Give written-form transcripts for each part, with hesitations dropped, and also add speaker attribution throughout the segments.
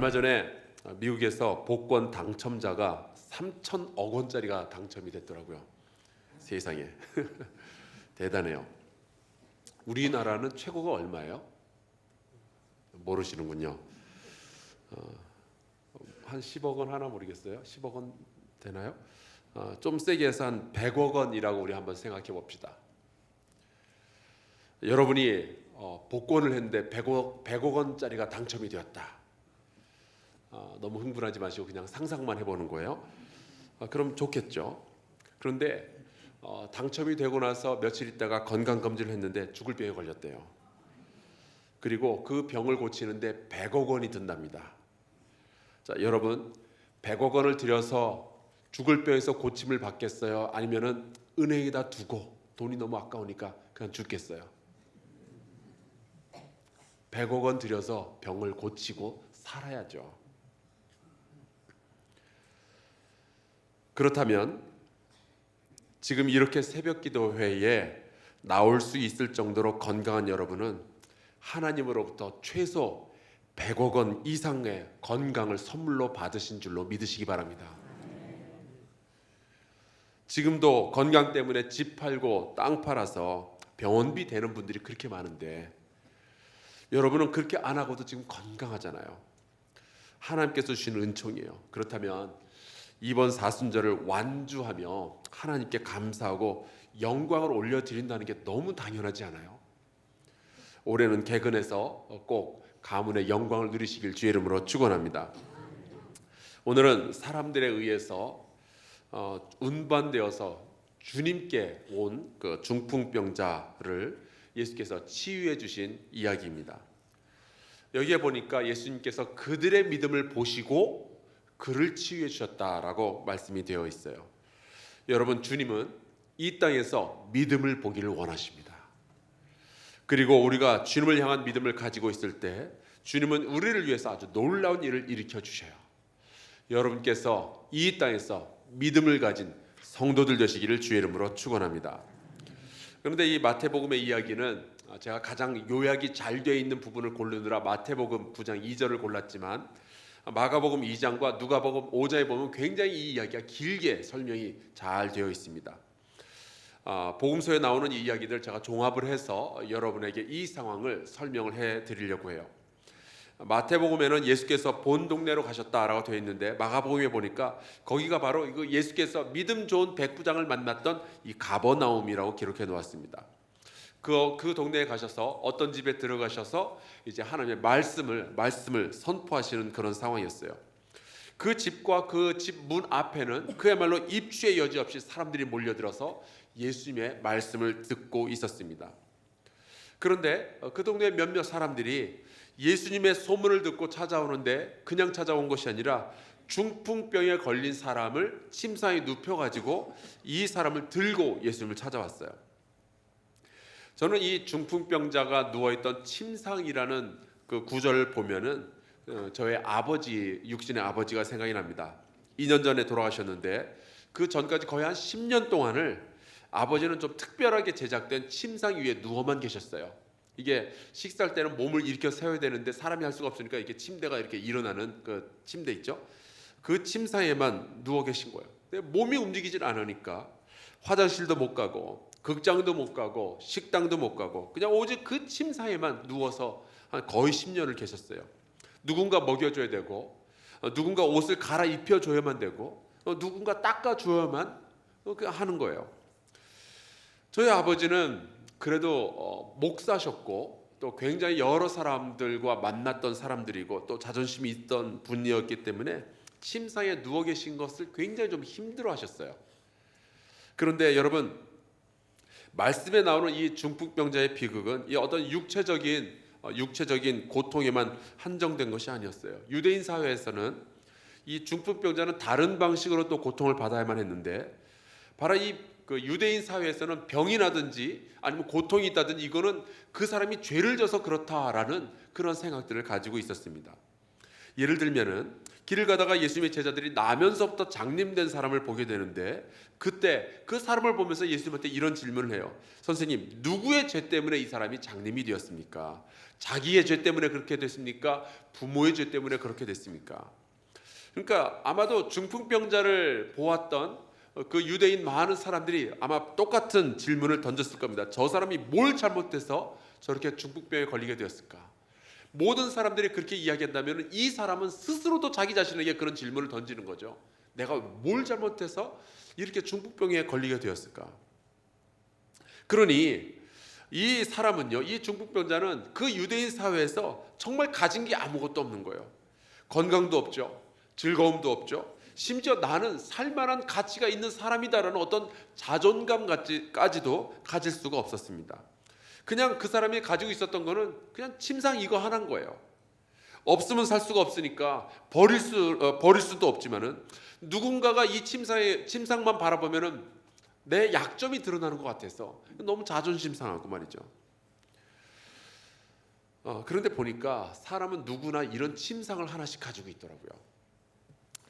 Speaker 1: 얼마 전에 미국에서 복권 당첨자가 3천억 원짜리가 당첨이 됐더라고요. 세상에 대단해요. 우리나라는 최고가 얼마예요? 모르시는군요. 한 10억 원 하나 모르겠어요. 10억 원 되나요? 좀 세게 해서 한 100억 원이라고 우리 한번 생각해 봅시다. 여러분이 복권을 했는데 100억 원짜리가 당첨이 되었다. 너무 흥분하지 마시고 그냥 상상만 해보는 거예요. 그럼 좋겠죠. 그런데 당첨이 되고 나서 며칠 있다가 건강검진을 했는데 죽을 병에 걸렸대요. 그리고 그 병을 고치는데 100억 원이 든답니다. 자, 여러분 100억 원을 들여서 죽을 병에서 고침을 받겠어요? 아니면은 은행에다 두고 돈이 너무 아까우니까 그냥 죽겠어요? 100억 원 들여서 병을 고치고 살아야죠. 그렇다면 지금 이렇게 새벽 기도회에 나올 수 있을 정도로 건강한 여러분은 하나님으로부터 최소 100억 원 이상의 건강을 선물로 받으신 줄로 믿으시기 바랍니다. 지금도 건강 때문에 집 팔고 땅 팔아서 병원비 되는 분들이 그렇게 많은데 여러분은 그렇게 안 하고도 지금 건강하잖아요. 하나님께서 주시는 은총이에요. 그렇다면 이번 사순절을 완주하며 하나님께 감사하고 영광을 올려드린다는 게 너무 당연하지 않아요? 올해는 개근해서 꼭 가문의 영광을 누리시길 주의 이름으로 축원합니다. 오늘은 사람들에 의해서 운반되어서 주님께 온 그 중풍병자를 예수께서 치유해 주신 이야기입니다. 여기에 보니까 예수님께서 그들의 믿음을 보시고 그를 치유해 주셨다라고 말씀이 되어 있어요. 여러분, 주님은 이 땅에서 믿음을 보기를 원하십니다. 그리고 우리가 주님을 향한 믿음을 가지고 있을 때 주님은 우리를 위해서 아주 놀라운 일을 일으켜 주셔요. 여러분께서 이 땅에서 믿음을 가진 성도들 되시기를 주의 이름으로 축원합니다. 그런데 이 마태복음의 이야기는 제가 가장 요약이 잘 되어 있는 부분을 고르느라 마태복음 9장 2절을 골랐지만 마가복음 2장과 누가복음 5장에 보면 굉장히 이 이야기가 길게 설명이 잘 되어 있습니다. 복음서에 나오는 이 이야기들 제가 종합을 해서 여러분에게 이 상황을 설명을 해 드리려고 해요. 마태복음에는 예수께서 본 동네로 가셨다라고 되어 있는데 마가복음에 보니까 거기가 바로 이거 예수께서 믿음 좋은 백부장을 만났던 이 가버나움이라고 기록해 놓았습니다. 그 동네에 가셔서 어떤 집에 들어가셔서 이제 하나님의 말씀을 선포하시는 그런 상황이었어요. 그 집과 그 집 문 앞에는 그야말로 입추의 여지 없이 사람들이 몰려들어서 예수님의 말씀을 듣고 있었습니다. 그런데 그 동네 몇몇 사람들이 예수님의 소문을 듣고 찾아오는데 그냥 찾아온 것이 아니라 중풍병에 걸린 사람을 침상에 눕혀가지고 이 사람을 들고 예수님을 찾아왔어요. 저는 이 중풍병자가 누워있던 침상이라는 그 구절을 보면은 저의 아버지, 육신의 아버지가 생각이 납니다. 2년 전에 돌아가셨는데 그 전까지 거의 한 10년 동안을 아버지는 좀 특별하게 제작된 침상 위에 누워만 계셨어요. 이게 식사할 때는 몸을 일으켜 세워야 되는데 사람이 할 수가 없으니까 이렇게 침대가 이렇게 일어나는 그 침대 있죠? 그 침상에만 누워 계신 거예요. 근데 몸이 움직이질 않으니까 화장실도 못 가고 극장도 못 가고 식당도 못 가고 그냥 오직 그 침상에만 누워서 한 거의 10년을 계셨어요. 누군가 먹여줘야 되고 누군가 옷을 갈아입혀줘야만 되고 누군가 닦아줘야만 하는 거예요. 저희 아버지는 그래도 목사셨고 또 굉장히 여러 사람들과 만났던 사람들이고 또 자존심이 있던 분이었기 때문에 침상에 누워 계신 것을 굉장히 좀 힘들어 하셨어요. 그런데 여러분, 말씀에 나오는 이 중풍병자의 비극은 이 어떤 육체적인 고통에만 한정된 것이 아니었어요. 유대인 사회에서는 이 중풍병자는 다른 방식으로 또 고통을 받아야만 했는데 바로 그 유대인 사회에서는 병이 나든지 아니면 고통이 있다든지 이거는 그 사람이 죄를 져서 그렇다라는 그런 생각들을 가지고 있었습니다. 예를 들면은 길을 가다가 예수님의 제자들이 나면서부터 장님된 사람을 보게 되는데, 그때 그 사람을 보면서 예수님한테 이런 질문을 해요. 선생님, 누구의 죄 때문에 이 사람이 장님이 되었습니까? 자기의 죄 때문에 그렇게 됐습니까? 부모의 죄 때문에 그렇게 됐습니까? 그러니까 아마도 중풍병자를 보았던 그 유대인 많은 사람들이 아마 똑같은 질문을 던졌을 겁니다. 저 사람이 뭘 잘못해서 저렇게 중풍병에 걸리게 되었을까? 모든 사람들이 그렇게 이야기한다면 이 사람은 스스로도 자기 자신에게 그런 질문을 던지는 거죠. 내가 뭘 잘못해서 이렇게 중풍병에 걸리게 되었을까? 그러니 이 사람은요, 이 중풍병자는 그 유대인 사회에서 정말 가진 게 아무것도 없는 거예요. 건강도 없죠. 즐거움도 없죠. 심지어 나는 살만한 가치가 있는 사람이다라는 어떤 자존감까지도 가질 수가 없었습니다. 그냥 그 사람이 가지고 있었던 거는 그냥 침상 이거 하나인 거예요. 없으면 살 수가 없으니까 버릴 수도 없지만은, 누군가가 이 침상만 바라보면은 내 약점이 드러나는 것 같아서 너무 자존심 상하고 말이죠. 그런데 보니까 사람은 누구나 이런 침상을 하나씩 가지고 있더라고요.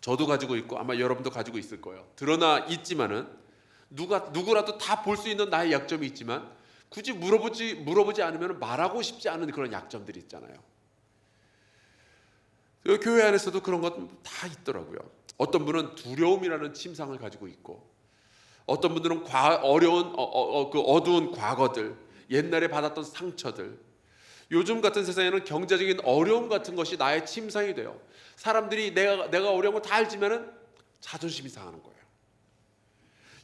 Speaker 1: 저도 가지고 있고 아마 여러분도 가지고 있을 거예요. 드러나 있지만은 누구라도 다 볼 수 있는 나의 약점이 있지만 굳이 물어보지 않으면 말하고 싶지 않은 그런 약점들이 있잖아요. 교회 안에서도 그런 것 다 있더라고요. 어떤 분은 두려움이라는 침상을 가지고 있고, 어떤 분들은 어려운 그 어두운 과거들, 옛날에 받았던 상처들, 요즘 같은 세상에는 경제적인 어려움 같은 것이 나의 침상이 돼요. 사람들이 내가 어려운 걸 다 알지만은 자존심이 상하는 거예요.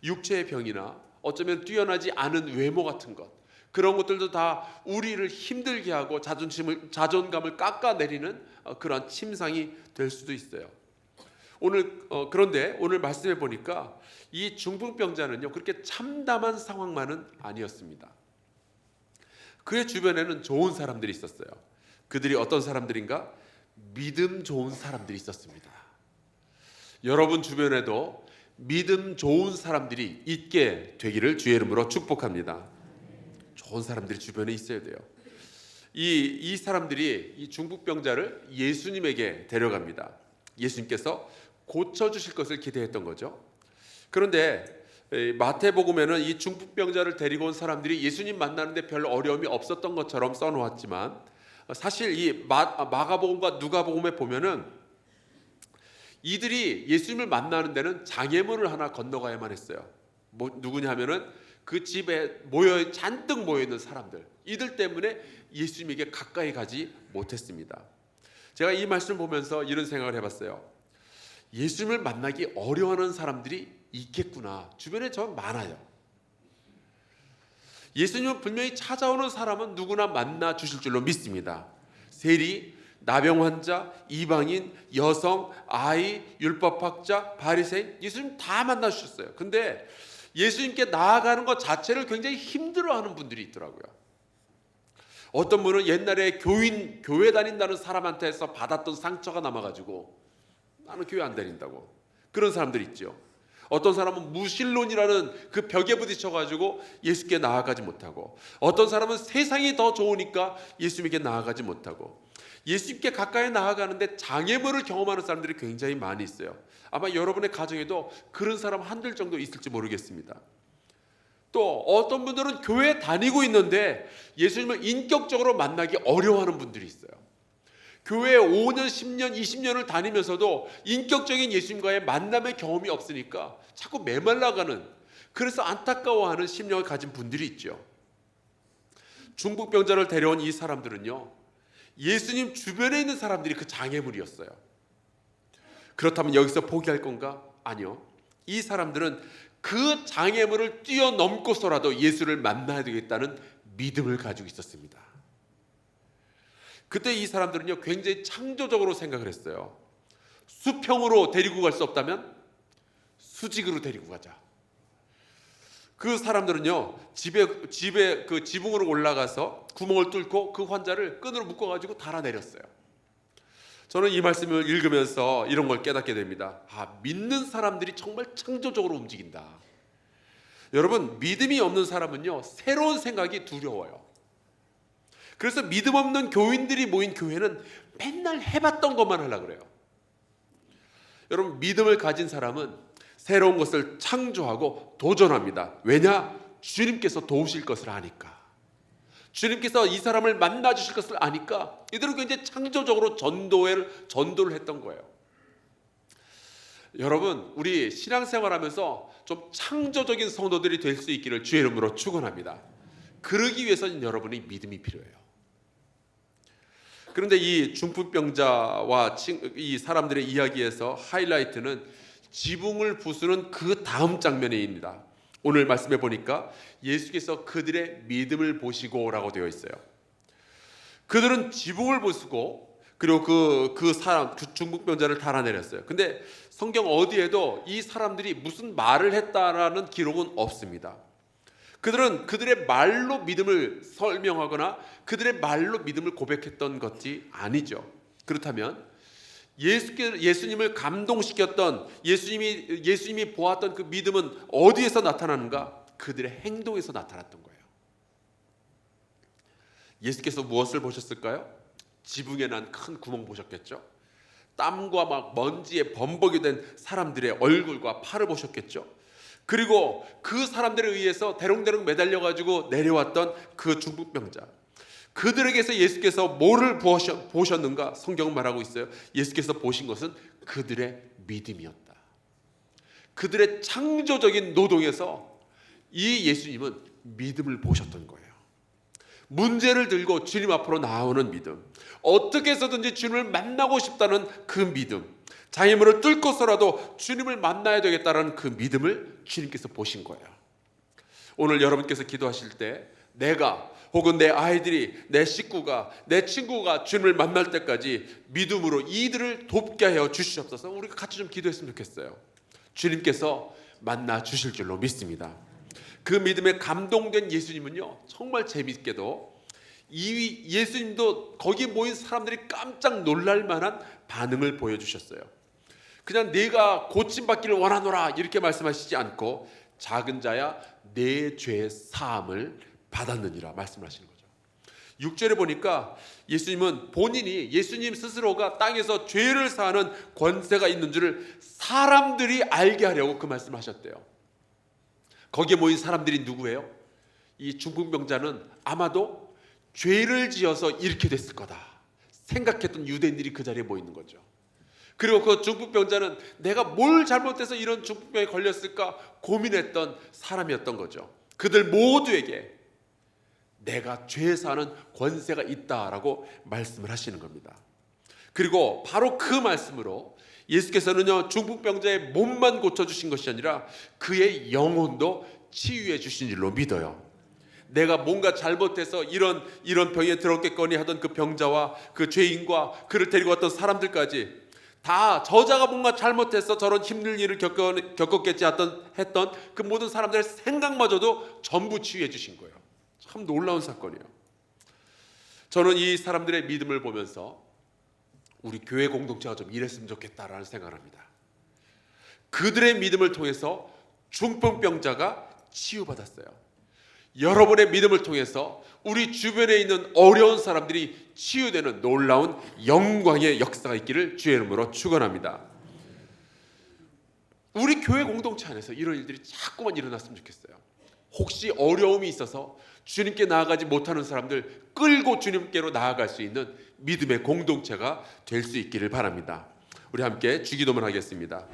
Speaker 1: 육체의 병이나 어쩌면 뛰어나지 않은 외모 같은 것, 그런 것들도 다 우리를 힘들게 하고 자존감을 깎아내리는 그런 침상이 될 수도 있어요. 그런데 오늘 말씀해 보니까 이 중풍병자는요, 그렇게 참담한 상황만은 아니었습니다. 그의 주변에는 좋은 사람들이 있었어요. 그들이 어떤 사람들인가? 믿음 좋은 사람들이 있었습니다. 여러분 주변에도 믿음 좋은 사람들이 있게 되기를 주의 이름으로 축복합니다. 좋은 사람들이 주변에 있어야 돼요. 이 사람들이 이 중풍병자를 예수님에게 데려갑니다. 예수님께서 고쳐주실 것을 기대했던 거죠. 그런데 마태복음에는 이 중풍병자를 데리고 온 사람들이 예수님 만나는데 별 어려움이 없었던 것처럼 써놓았지만, 사실 이 마가복음과 누가복음에 보면은 이들이 예수님을 만나는 데는 장애물을 하나 건너가야만 했어요. 누구냐 하면은 그 집에 잔뜩 모여있는 사람들, 이들 때문에 예수님에게 가까이 가지 못했습니다. 제가 이 말씀을 보면서 이런 생각을 해봤어요. 예수님을 만나기 어려워하는 사람들이 있겠구나. 주변에 저 많아요. 예수님을 분명히 찾아오는 사람은 누구나 만나 주실 줄로 믿습니다. 세리, 나병 환자, 이방인, 여성, 아이, 율법학자, 바리새인, 예수님 다 만나 주셨어요. 근데 예수님께 나아가는 것 자체를 굉장히 힘들어하는 분들이 있더라고요. 어떤 분은 옛날에 교회 다닌다는 사람한테서 받았던 상처가 남아가지고 나는 교회 안 다닌다고, 그런 사람들이 있죠. 어떤 사람은 무신론이라는 그 벽에 부딪혀가지고 예수께 나아가지 못하고, 어떤 사람은 세상이 더 좋으니까 예수님께 나아가지 못하고, 예수님께 가까이 나아가는데 장애물을 경험하는 사람들이 굉장히 많이 있어요. 아마 여러분의 가정에도 그런 사람 한둘 정도 있을지 모르겠습니다. 또 어떤 분들은 교회 다니고 있는데 예수님을 인격적으로 만나기 어려워하는 분들이 있어요. 교회에 5년, 10년, 20년을 다니면서도 인격적인 예수님과의 만남의 경험이 없으니까 자꾸 메말라가는, 그래서 안타까워하는 심령을 가진 분들이 있죠. 중풍병자를 데려온 이 사람들은요, 예수님 주변에 있는 사람들이 그 장애물이었어요. 그렇다면 여기서 포기할 건가? 아니요. 이 사람들은 그 장애물을 뛰어넘고서라도 예수를 만나야 되겠다는 믿음을 가지고 있었습니다. 그때 이 사람들은요, 굉장히 창조적으로 생각을 했어요. 수평으로 데리고 갈 수 없다면 수직으로 데리고 가자. 그 사람들은요, 집에 그 지붕으로 올라가서 구멍을 뚫고 그 환자를 끈으로 묶어가지고 달아내렸어요. 저는 이 말씀을 읽으면서 이런 걸 깨닫게 됩니다. 믿는 사람들이 정말 창조적으로 움직인다. 여러분, 믿음이 없는 사람은요, 새로운 생각이 두려워요. 그래서 믿음 없는 교인들이 모인 교회는 맨날 해봤던 것만 하려고 그래요. 여러분, 믿음을 가진 사람은 새로운 것을 창조하고 도전합니다. 왜냐? 주님께서 도우실 것을 아니까. 주님께서 이 사람을 만나 주실 것을 아니까 이들은 굉장히 창조적으로 전도를 했던 거예요. 여러분, 우리 신앙생활하면서 좀 창조적인 성도들이 될 수 있기를 주의 이름으로 축원합니다. 그러기 위해서는 여러분의 믿음이 필요해요. 그런데 이 중풍병자와 이 사람들의 이야기에서 하이라이트는 지붕을 부수는 그 다음 장면입니다. 오늘 말씀해 보니까 예수께서 그들의 믿음을 보시고라고 되어 있어요. 그들은 지붕을 부수고 그리고 그 중풍병자를 달아내렸어요. 근데 성경 어디에도 이 사람들이 무슨 말을 했다라는 기록은 없습니다. 그들은 그들의 말로 믿음을 설명하거나 그들의 말로 믿음을 고백했던 것이 아니죠. 그렇다면 예수님을 감동시켰던 예수님이 보았던 그 믿음은 어디에서 나타나는가? 그들의 행동에서 나타났던 거예요. 예수께서 무엇을 보셨을까요? 지붕에 난 큰 구멍 보셨겠죠. 땀과 막 먼지에 범벅이 된 사람들의 얼굴과 팔을 보셨겠죠. 그리고 그 사람들에 의해서 대롱대롱 매달려 가지고 내려왔던 그 중풍병자, 그들에게서 예수께서 뭐를 보셨는가? 성경은 말하고 있어요. 예수께서 보신 것은 그들의 믿음이었다. 그들의 창조적인 노동에서 이 예수님은 믿음을 보셨던 거예요. 문제를 들고 주님 앞으로 나오는 믿음, 어떻게 해서든지 주님을 만나고 싶다는 그 믿음, 장애물을 뚫고서라도 주님을 만나야 되겠다는 그 믿음을 주님께서 보신 거예요. 오늘 여러분께서 기도하실 때 내가 혹은 내 아이들이, 내 식구가, 내 친구가 주님을 만날 때까지 믿음으로 이들을 돕게 하여 주시옵소서. 우리가 같이 좀 기도했으면 좋겠어요. 주님께서 만나 주실 줄로 믿습니다. 그 믿음에 감동된 예수님은요, 정말 재미있게도 이 예수님도 거기 모인 사람들이 깜짝 놀랄 만한 반응을 보여주셨어요. 그냥 내가 고침받기를 원하노라 이렇게 말씀하시지 않고 작은 자야 내 죄 사함을 받았느니라 말씀하시는 거죠. 6절에 보니까 예수님은 본인이, 예수님 스스로가 땅에서 죄를 사하는 권세가 있는 줄을 사람들이 알게 하려고 그 말씀을 하셨대요. 거기에 모인 사람들이 누구예요? 이 중풍병자는 아마도 죄를 지어서 이렇게 됐을 거다 생각했던 유대인들이 그 자리에 모이는 거죠. 그리고 그 중풍병자는 내가 뭘 잘못해서 이런 중풍병에 걸렸을까 고민했던 사람이었던 거죠. 그들 모두에게 내가 죄 사는 권세가 있다라고 말씀을 하시는 겁니다. 그리고 바로 그 말씀으로 예수께서는요, 중풍병자의 몸만 고쳐주신 것이 아니라 그의 영혼도 치유해 주신 줄로 믿어요. 내가 뭔가 잘못해서 이런 병에 들었겠거니 하던 그 병자와 그 죄인과 그를 데리고 왔던 사람들까지 다 저자가 뭔가 잘못해서 저런 힘든 일을 겪었겠지 했던 그 모든 사람들의 생각마저도 전부 치유해 주신 거예요. 참 놀라운 사건이에요. 저는 이 사람들의 믿음을 보면서 우리 교회 공동체가 좀 이랬으면 좋겠다라는 생각을 합니다. 그들의 믿음을 통해서 중풍병자가 치유받았어요. 여러분의 믿음을 통해서 우리 주변에 있는 어려운 사람들이 치유되는 놀라운 영광의 역사가 있기를 주의 이름으로 축원합니다. 우리 교회 공동체 안에서 이런 일들이 자꾸만 일어났으면 좋겠어요. 혹시 어려움이 있어서 주님께 나아가지 못하는 사람들 끌고 주님께로 나아갈 수 있는 믿음의 공동체가 될 수 있기를 바랍니다. 우리 함께 주기도문 하겠습니다.